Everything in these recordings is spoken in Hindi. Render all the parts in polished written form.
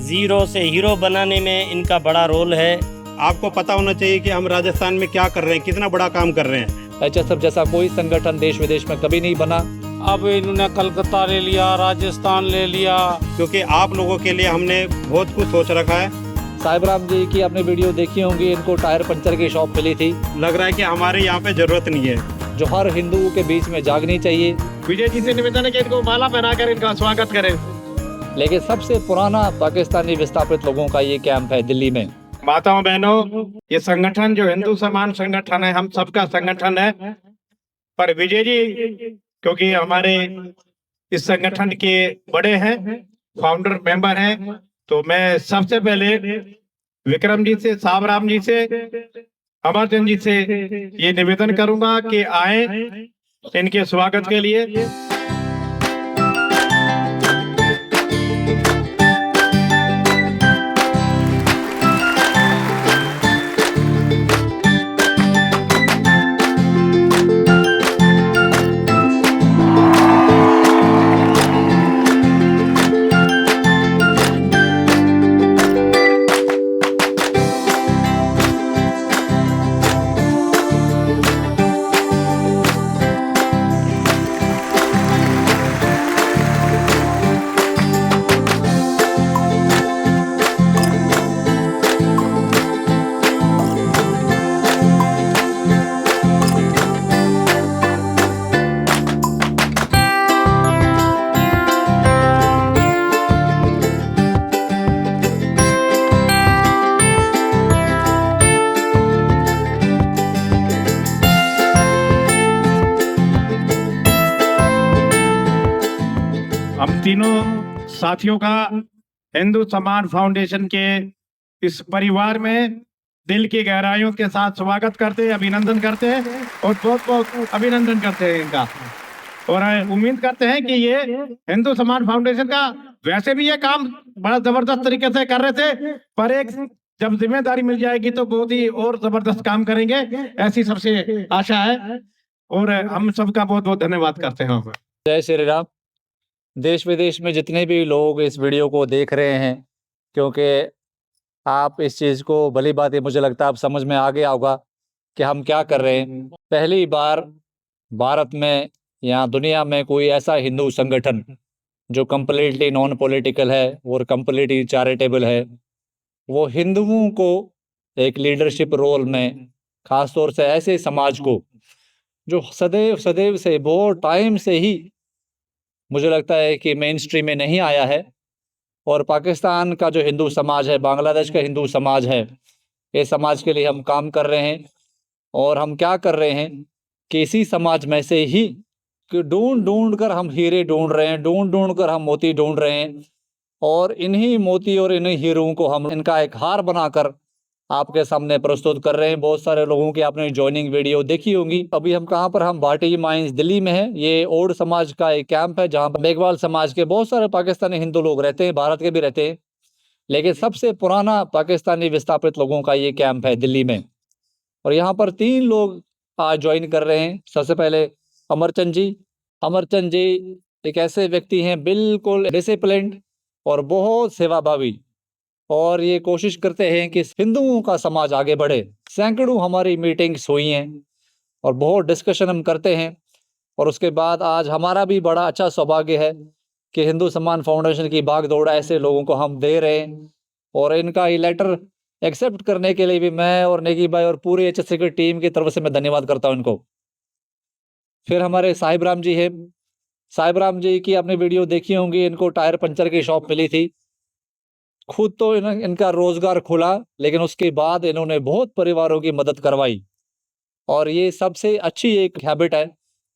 ज़ीरो से हीरो बनाने में इनका बड़ा रोल है। आपको पता होना चाहिए कि हम राजस्थान में क्या कर रहे हैं, कितना बड़ा काम कर रहे हैं। HSF जैसा कोई संगठन देश विदेश में कभी नहीं बना। अब इन्होंने कलकत्ता ले लिया, राजस्थान ले लिया, क्योंकि आप लोगों के लिए हमने बहुत कुछ सोच रखा है। साहिबराम जी की आपने वीडियो देखी होंगी, इनको टायर पंचर की शॉप मिली थी। लग रहा है कि हमारे यहाँ पे जरूरत नहीं है, जो हर हिंदुओं के बीच में जागनी चाहिए। विजय जी से निवेदन है कि इनको माला पहनाकर इनका स्वागत करें। लेकिन सबसे पुराना पाकिस्तानी विस्थापित लोगों का ये कैंप है दिल्ली में। माताओं बहनों, ये संगठन जो हिंदू समान संगठन है, हम सबका संगठन है। पर विजय जी क्योंकि हमारे इस संगठन के बड़े हैं, फाउंडर मेंबर हैं, तो मैं सबसे पहले विक्रम जी से, साबराम जी से, अमरचंद जी से ये निवेदन करूंगा कि आए इनके स्वागत के लिए। हम तीनों साथियों का हिंदू समान फाउंडेशन के इस परिवार में दिल की गहराइयों के साथ स्वागत करते हैं, अभिनंदन करते हैं और बहुत बहुत अभिनंदन करते हैं इनका। और उम्मीद करते हैं कि ये हिंदू समान फाउंडेशन का वैसे भी ये काम बड़ा जबरदस्त तरीके से कर रहे थे, पर एक जब जिम्मेदारी मिल जाएगी तो बहुत ही और जबरदस्त काम करेंगे, ऐसी सबसे आशा है। और हम सबका बहुत बहुत धन्यवाद करते हैं। जय श्री राम। देश विदेश में जितने भी लोग इस वीडियो को देख रहे हैं, क्योंकि आप इस चीज़ को भली बात है, मुझे लगता है आप समझ में आ गया होगा कि हम क्या कर रहे हैं। पहली बार भारत में या दुनिया में कोई ऐसा हिंदू संगठन जो कम्प्लीटली नॉन पॉलिटिकल है और कम्प्लीटली चैरिटेबल है, वो हिंदुओं को एक लीडरशिप रोल में, ख़ास तौर से ऐसे समाज को जो सदैव सदैव से बहुत टाइम से ही मुझे लगता है कि मेन स्ट्रीम में नहीं आया है। और पाकिस्तान का जो हिंदू समाज है, बांग्लादेश का हिंदू समाज है, ये समाज के लिए हम काम कर रहे हैं। और हम क्या कर रहे हैं कि इसी समाज में से ही ढूंढ ढूंढ कर हम हीरे ढूंढ रहे हैं, ढूंढ ढूंढ कर हम मोती ढूंढ रहे हैं। और इन्हीं मोती और इन्हीं हीरों को हम इनका एक हार बनाकर आपके सामने प्रस्तुत कर रहे हैं। बहुत सारे लोगों की आपने ज्वाइनिंग वीडियो देखी होंगी। अभी हम कहाँ पर, हम भाटी माइंस दिल्ली में है। ये ओड समाज का एक कैंप है जहाँ पर मेघवाल समाज के बहुत सारे पाकिस्तानी हिंदू लोग रहते हैं, भारत के भी रहते हैं, लेकिन सबसे पुराना पाकिस्तानी विस्थापित लोगों का ये कैंप है दिल्ली में। और यहाँ पर 3 लोग आज ज्वाइन कर रहे हैं। सबसे पहले अमरचंद जी। अमरचंद जी एक ऐसे व्यक्ति हैं बिल्कुल डिसिप्लिन्ड और बहुत सेवाभावी, और ये कोशिश करते हैं कि हिंदुओं का समाज आगे बढ़े। सैकड़ों हमारी मीटिंग्स हुई हैं और बहुत डिस्कशन हम करते हैं। और उसके बाद आज हमारा भी बड़ा अच्छा सौभाग्य है कि हिंदू सम्मान फाउंडेशन की भागदौड़ ऐसे लोगों को हम दे रहे हैं। और इनका ये लेटर एक्सेप्ट करने के लिए भी मैं और नेगी भाई और पूरी HSC की टीम की तरफ से मैं धन्यवाद करता हूँ इनको। फिर हमारे साहिबराम जी हैं। साहिबराम जी की आपने वीडियो देखी होंगी, इनको टायर पंचर की शॉप मिली थी। खुद तो इनका रोजगार खुला, लेकिन उसके बाद इन्होंने बहुत परिवारों की मदद करवाई। और ये सबसे अच्छी एक हैबिट है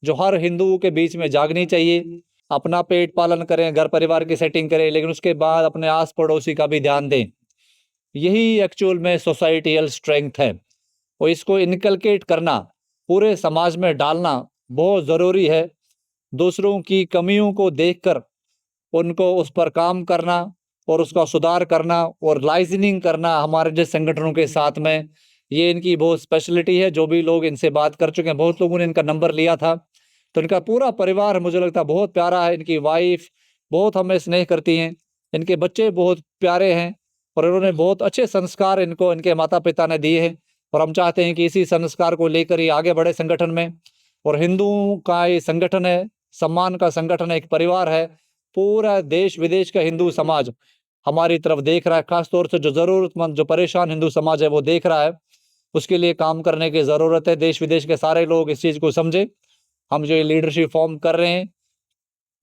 जो हर हिंदुओं के बीच में जागनी चाहिए। अपना पेट पालन करें, घर परिवार की सेटिंग करें, लेकिन उसके बाद अपने आस पड़ोसी का भी ध्यान दें। यही एक्चुअल में सोसाइटियल स्ट्रेंथ है, और इसको इनकलकेट करना, पूरे समाज में डालना बहुत ज़रूरी है। दूसरों की कमियों को देखकर उनको उस पर काम करना और उसका सुधार करना और लाइजनिंग करना हमारे जैसे संगठनों के साथ में, ये इनकी बहुत स्पेशलिटी है। जो भी लोग इनसे बात कर चुके हैं, बहुत लोगों ने इनका नंबर लिया था, तो इनका पूरा परिवार मुझे लगता है बहुत प्यारा है। इनकी वाइफ बहुत हमें स्नेह करती हैं, इनके बच्चे बहुत प्यारे हैं और इन्होंने बहुत अच्छे संस्कार इनको इनके माता पिता ने दिए हैं और हम चाहते हैं कि इसी संस्कार को लेकर ही आगे बढ़े संगठन में। और हिंदुओं का ये संगठन है, सम्मान का संगठन है, एक परिवार है। पूरा देश विदेश का हिंदू समाज हमारी तरफ देख रहा है, खासतौर से जो ज़रूरतमंद, जो परेशान हिंदू समाज है वो देख रहा है। उसके लिए काम करने की ज़रूरत है। देश विदेश के सारे लोग इस चीज़ को समझे। हम जो ये लीडरशिप फॉर्म कर रहे हैं,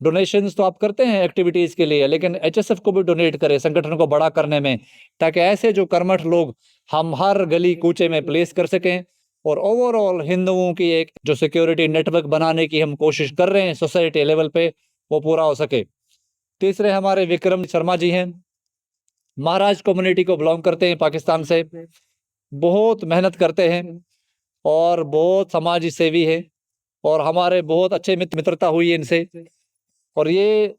डोनेशंस तो आप करते हैं एक्टिविटीज़ के लिए, लेकिन एचएसएफ को भी डोनेट करें संगठन को बड़ा करने में, ताकि ऐसे जो कर्मठ लोग हम हर गली कूचे में प्लेस कर सकें और ओवरऑल हिंदुओं की एक जो सिक्योरिटी नेटवर्क बनाने की हम कोशिश कर रहे हैं सोसाइटी लेवल पे, वो पूरा हो सके। तीसरे हमारे विक्रम शर्मा जी हैं, महाराज कम्युनिटी को बिलोंग करते हैं पाकिस्तान से, बहुत मेहनत करते हैं और बहुत समाज सेवी है और हमारे बहुत अच्छे मित्रता हुई है इनसे। और ये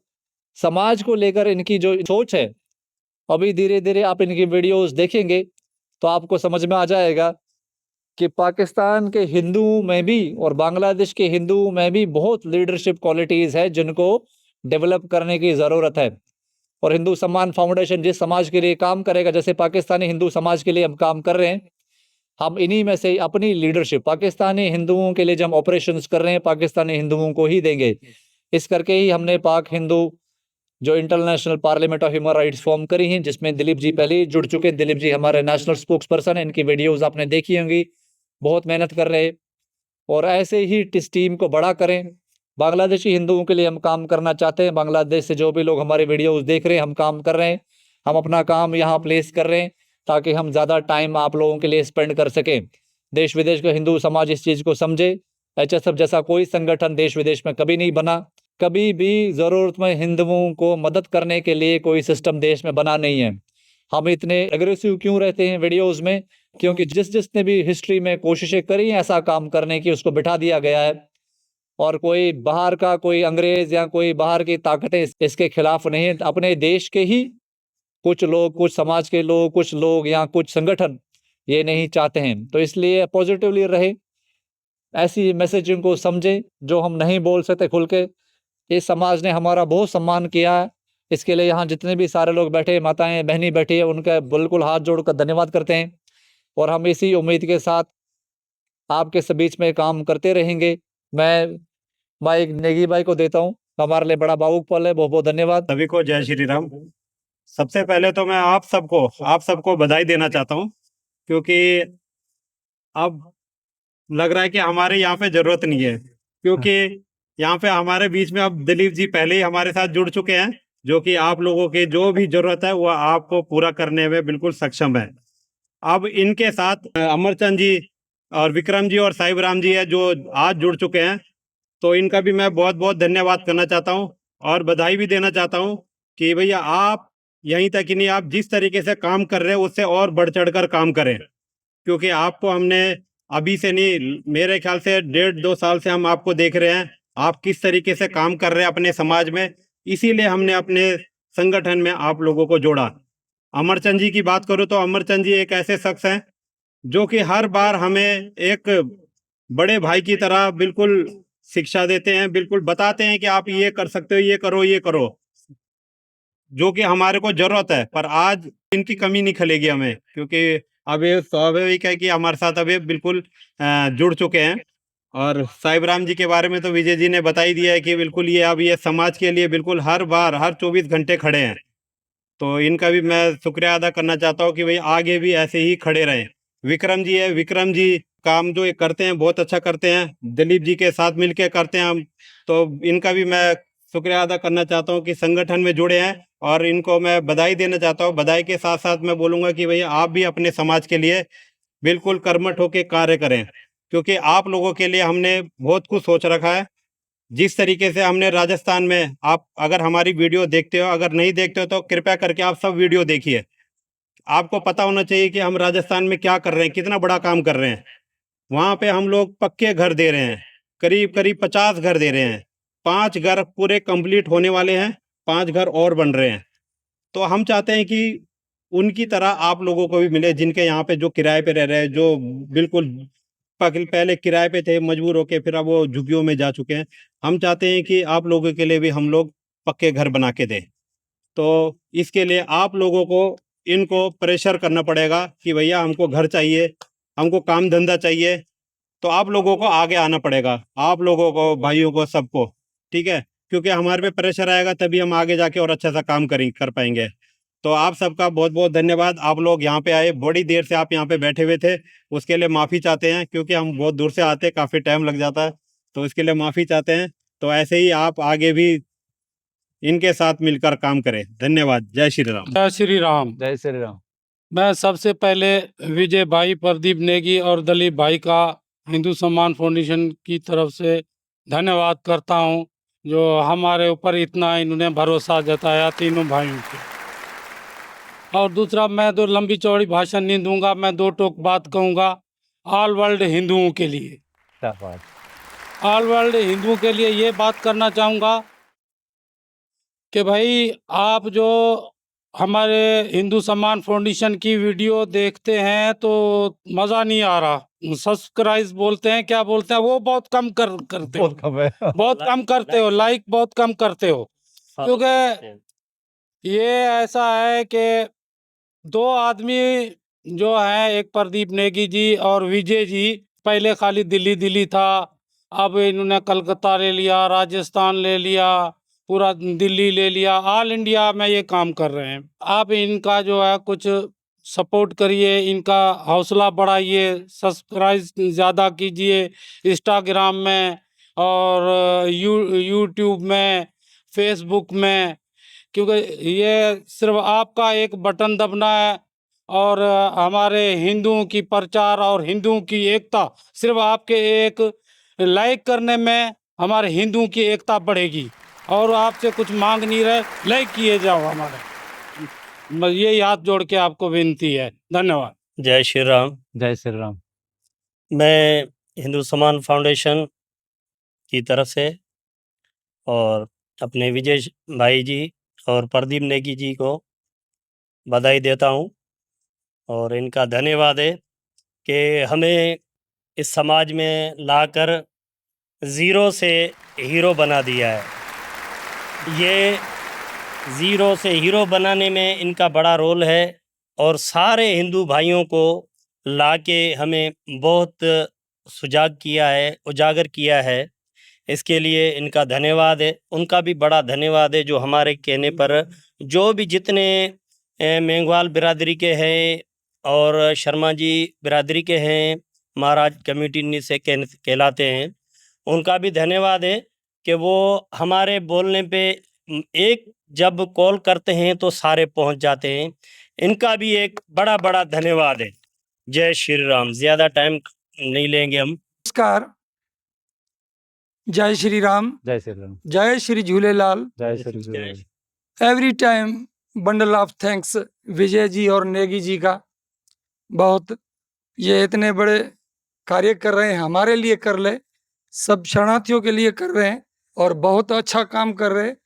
समाज को लेकर इनकी जो सोच है, अभी धीरे धीरे आप इनकी वीडियोस देखेंगे तो आपको समझ में आ जाएगा कि पाकिस्तान के हिंदुओं में भी और बांग्लादेश के हिंदुओं में भी बहुत लीडरशिप क्वालिटीज़ है जिनको डेवलप करने की ज़रूरत है। और हिंदू सम्मान फाउंडेशन जिस समाज के लिए काम करेगा, जैसे पाकिस्तानी हिंदू समाज के लिए हम काम कर रहे हैं, हम इन्हीं में से अपनी लीडरशिप पाकिस्तानी हिंदुओं के लिए जो हम ऑपरेशंस कर रहे हैं पाकिस्तानी हिंदुओं को ही देंगे। इस करके ही हमने पाक हिंदू जो international parliament of human rights form करी हैं, जिसमें दिलीप जी पहले ही जुड़ चुके हैं। दिलीप जी हमारे नेशनल स्पोक्स पर्सन हैं, इनकी वीडियोज़ आपने देखी होंगी, बहुत मेहनत कर रहे हैं। और ऐसे ही इस टीम को बड़ा करें। बांग्लादेशी हिंदुओं के लिए हम काम करना चाहते हैं। बांग्लादेश से जो भी लोग हमारे वीडियोज़ देख रहे हैं, हम काम कर रहे हैं, हम अपना काम यहाँ प्लेस कर रहे हैं ताकि हम ज़्यादा टाइम आप लोगों के लिए स्पेंड कर सकें। देश विदेश का हिंदू समाज इस चीज़ को समझे। एचएसएफ जैसा कोई संगठन देश विदेश में कभी नहीं बना, कभी भी ज़रूरतमंद हिंदुओं को मदद करने के लिए कोई सिस्टम देश में बना नहीं है। हम इतने एग्रेसिव क्यों रहते हैं वीडियोज़ में? क्योंकि जिसने भी हिस्ट्री में कोशिशें करी हैं ऐसा काम करने की, उसको बिठा दिया गया है। और कोई बाहर का कोई अंग्रेज़ या कोई बाहर की ताकतें इसके खिलाफ नहीं है। अपने देश के ही कुछ लोग, कुछ समाज के लोग, कुछ लोग या कुछ संगठन ये नहीं चाहते हैं। तो इसलिए पॉजिटिवली रहे, ऐसी मैसेजिंग को समझे जो हम नहीं बोल सकते खुल के। इस समाज ने हमारा बहुत सम्मान किया है, इसके लिए यहाँ जितने भी सारे लोग बैठे, माताएं बहनें बैठी है, उनका बिल्कुल हाथ जोड़कर धन्यवाद करते हैं। और हम इसी उम्मीद के साथ आपके बीच में काम करते रहेंगे। मैं माइक नेगी भाई को देता हूँ, हमारे लिए बड़ा भावुक पल है। बहुत बहुत धन्यवाद। सभी को जय श्री राम। सबसे पहले तो मैं आप सबको बधाई देना चाहता हूँ, क्योंकि अब लग रहा है कि हमारे यहाँ पे जरूरत नहीं है, क्योंकि यहाँ पे हमारे बीच में अब दिलीप जी पहले ही हमारे साथ जुड़ चुके हैं, जो कि आप लोगों की जो भी जरूरत है वो आपको पूरा करने में बिल्कुल सक्षम है। अब इनके साथ अमरचंद जी और विक्रम जी और साहिब राम जी है जो आज जुड़ चुके हैं, तो इनका भी मैं बहुत बहुत धन्यवाद करना चाहता हूँ और बधाई भी देना चाहता हूँ कि भैया आप यहीं तक ही नहीं, आप जिस तरीके से काम कर रहे हैं उससे और बढ़ चढ़ कर काम करें, क्योंकि आपको हमने अभी से नहीं, मेरे ख्याल से 1.5-2 साल से हम आपको देख रहे हैं आप किस तरीके से काम कर रहे हैं अपने समाज में। इसीलिए हमने अपने संगठन में आप लोगों को जोड़ा। अमरचंद जी की बात करूँ तो अमरचंद जी एक ऐसे शख्स हैं जो कि हर बार हमें एक बड़े भाई की तरह बिल्कुल शिक्षा देते हैं, बिल्कुल बताते हैं कि आप ये कर सकते हो, ये करो, जो कि हमारे को जरूरत है। पर आज इनकी कमी नहीं खलेगी हमें, क्योंकि अब ये स्वाभाविक है कि हमारे साथ अब ये बिल्कुल जुड़ चुके हैं। और साहिब राम जी के बारे में तो विजय जी ने बता ही दिया है कि बिल्कुल ये अब ये समाज के लिए बिल्कुल हर 24 घंटे खड़े हैं। तो इनका भी मैं शुक्रिया अदा करना चाहता हूँ कि भाई आगे भी ऐसे ही खड़े रहें। विक्रम जी है, विक्रम जी काम जो ये करते हैं बहुत अच्छा करते हैं, दिलीप जी के साथ मिलके करते हैं हम, तो इनका भी मैं शुक्रिया अदा करना चाहता हूँ कि संगठन में जुड़े हैं और इनको मैं बधाई देना चाहता हूँ। बधाई के साथ साथ मैं बोलूँगा कि भैया आप भी अपने समाज के लिए बिल्कुल कर्मठ होकर कार्य करें, क्योंकि आप लोगों के लिए हमने बहुत कुछ सोच रखा है। जिस तरीके से हमने राजस्थान में, आप अगर हमारी वीडियो देखते हो, अगर नहीं देखते हो तो कृपया करके आप सब वीडियो देखिए। आपको पता होना चाहिए कि हम राजस्थान में क्या कर रहे हैं, कितना बड़ा काम कर रहे हैं। वहाँ पे हम लोग पक्के घर दे रहे हैं, करीब 50 घर दे रहे हैं। 5 घर पूरे कंप्लीट होने वाले हैं, 5 घर और बन रहे हैं। तो हम चाहते हैं कि उनकी तरह आप लोगों को भी मिले, जिनके यहाँ पे जो किराए पे रह रहे हैं, जो बिल्कुल पहले किराए पे थे, मजबूर होके फिर अब वो झुग्गियों में जा चुके हैं। हम चाहते हैं कि आप लोगों के लिए भी हम लोग पक्के घर बना के दें। तो इसके लिए आप लोगों को इनको प्रेशर करना पड़ेगा कि भैया हमको घर चाहिए, हमको काम धंधा चाहिए। तो आप लोगों को आगे आना पड़ेगा, आप लोगों को, भाइयों को, सबको, ठीक है। क्योंकि हमारे पे प्रेशर आएगा तभी हम आगे जाके और अच्छा सा काम कर पाएंगे। तो आप सबका बहुत बहुत धन्यवाद। आप लोग यहाँ पे आए, बड़ी देर से आप यहाँ पे बैठे हुए थे, उसके लिए माफ़ी चाहते हैं, क्योंकि हम बहुत दूर से आते, काफ़ी टाइम लग जाता है, तो इसके लिए माफ़ी चाहते हैं। तो ऐसे ही आप आगे भी इनके साथ मिलकर काम करें। धन्यवाद। जय श्री राम। जय श्री राम। जय श्री राम। मैं सबसे पहले विजय भाई, प्रदीप नेगी और दिलीप भाई का हिंदू सम्मान फाउंडेशन की तरफ से धन्यवाद करता हूं, जो हमारे ऊपर इतना इन्होंने भरोसा जताया तीनों भाइयों के। और दूसरा, मैं तो लंबी चौड़ी भाषण नहीं दूंगा, मैं दो टोक बात कहूंगा ऑल वर्ल्ड हिंदुओं के लिए। क्या बात। ऑल वर्ल्ड हिंदुओं के लिए ये बात करना चाहूँगा कि भाई, आप जो हमारे हिंदू सम्मान फाउंडेशन की वीडियो देखते हैं तो मज़ा नहीं आ रहा, सब्सक्राइब बोलते हैं, क्या बोलते हैं, वो बहुत कम करते हो, बहुत कम है। बहुत कम करते हो, लाइक बहुत कम करते हो। क्योंकि ये ऐसा है कि दो आदमी जो हैं, एक प्रदीप नेगी जी और विजय जी, पहले खाली दिल्ली दिल्ली था, अब इन्होंने कलकत्ता ले लिया, राजस्थान ले लिया, पूरा दिल्ली ले लिया, ऑल इंडिया में ये काम कर रहे हैं। आप इनका जो है कुछ सपोर्ट करिए, इनका हौसला बढ़ाइए, सब्सक्राइब ज़्यादा कीजिए इंस्टाग्राम में और यूट्यूब में, फेसबुक में, क्योंकि ये सिर्फ आपका एक बटन दबना है और हमारे हिंदुओं की प्रचार और हिंदुओं की एकता, सिर्फ आपके एक लाइक करने में हमारे हिंदुओं की एकता बढ़ेगी। और आपसे कुछ मांग नहीं रहे, लाइक किए जाओ हमारे, ये हाथ जोड़ के आपको विनती है। धन्यवाद। जय श्री राम। जय श्री राम। मैं हिंदू सम्मान फाउंडेशन की तरफ से और अपने विजय भाई जी और प्रदीप नेगी जी को बधाई देता हूं और इनका धन्यवाद है कि हमें इस समाज में लाकर ज़ीरो से हीरो बना दिया है। ये ज़ीरो से हीरो बनाने में इनका बड़ा रोल है और सारे हिंदू भाइयों को लाके हमें बहुत सुजाग किया है, उजागर किया है। इसके लिए इनका धन्यवाद है। उनका भी बड़ा धन्यवाद है जो हमारे कहने पर जो भी जितने मेंघवाल बिरादरी के हैं और शर्मा जी बिरादरी के हैं, महाराज कम्युनिटी से कहलाते हैं, उनका भी धन्यवाद है कि वो हमारे बोलने पे एक जब कॉल करते हैं तो सारे पहुंच जाते हैं। इनका भी एक बड़ा बड़ा धन्यवाद है। जय श्री राम। ज़्यादा टाइम नहीं लेंगे हम। नमस्कार। जय श्री राम। जय श्री राम। जय श्री झूलेलाल। जय Shri Ram. Every time bundle of thanks Vijay ji और नेगी जी का। बहुत ये इतने बड़े कार्य कर रहे हैं, हमारे लिए कर ले, सब शरणार्थियों के लिए कर रहे हैं और बहुत अच्छा काम कर रहे हैं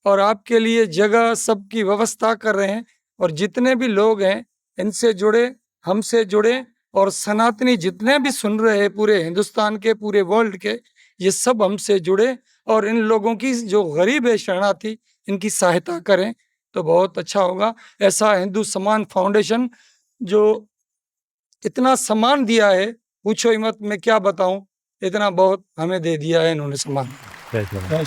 और आपके लिए जगह सबकी व्यवस्था कर रहे हैं। और जितने भी लोग हैं इनसे जुड़े, हमसे जुड़े और सनातनी जितने भी सुन रहे हैं पूरे हिंदुस्तान के, पूरे वर्ल्ड के, ये सब हमसे जुड़े और इन लोगों की जो गरीब है शरणार्थी, इनकी सहायता करें तो बहुत अच्छा होगा। ऐसा हिंदू सम्मान फाउंडेशन जो इतना सम्मान दिया है, पूछो ही मत, मैं क्या बताऊं, इतना बहुत हमें दे दिया है इन्होंने सम्मान। जय श्री राम।